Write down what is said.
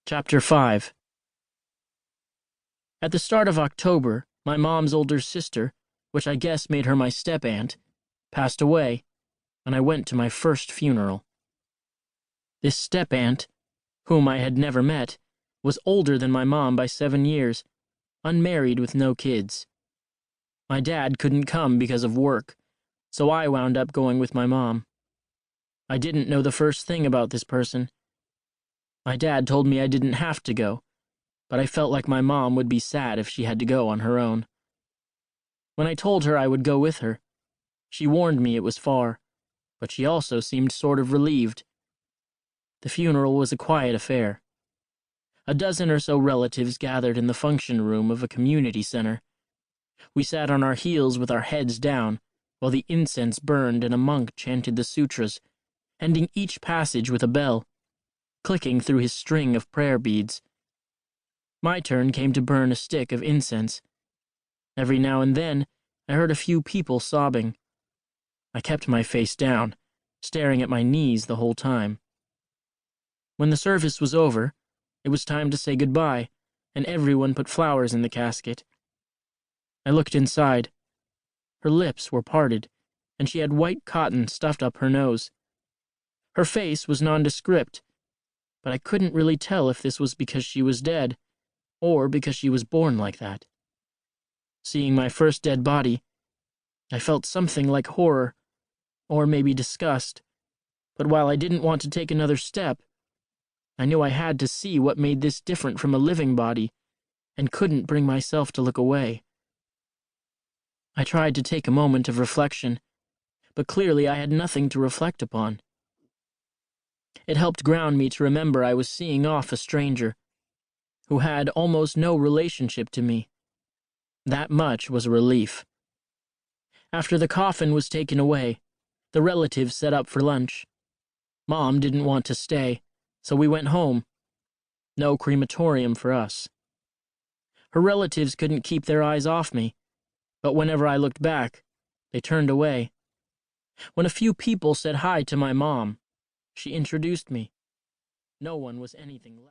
Chapter 5. At the start of October, my mom's older sister, which I guess made her my step-aunt, passed away, and I went to my first funeral. This step-aunt, whom I had never met, was older than my mom by 7 years, unmarried with no kids. My dad couldn't come because of work, so I wound up going with my mom. I didn't know the first thing about this person. My dad told me I didn't have to go, but I felt like my mom would be sad if she had to go on her own. When I told her I would go with her, she warned me it was far, but she also seemed sort of relieved. The funeral was a quiet affair. A dozen or so relatives gathered in the function room of a community center. We sat on our heels with our heads down, while the incense burned and a monk chanted the sutras, ending each passage with a bell, clicking through his string of prayer beads. My turn came to burn a stick of incense. Every now and then, I heard a few people sobbing. I kept my face down, staring at my knees the whole time. When the service was over, it was time to say goodbye, and everyone put flowers in the casket. I looked inside. Her lips were parted, and she had white cotton stuffed up her nose. Her face was nondescript, but I couldn't really tell if this was because she was dead, or because she was born like that. Seeing my first dead body, I felt something like horror, or maybe disgust, but while I didn't want to take another step, I knew I had to see what made this different from a living body, and couldn't bring myself to look away. I tried to take a moment of reflection, but clearly I had nothing to reflect upon. It helped ground me to remember I was seeing off a stranger, who had almost no relationship to me. That much was a relief. After the coffin was taken away, the relatives set up for lunch. Mom didn't want to stay, so we went home. No crematorium for us. Her relatives couldn't keep their eyes off me, but whenever I looked back, they turned away. When a few people said hi to my mom, she introduced me. No one was anything less.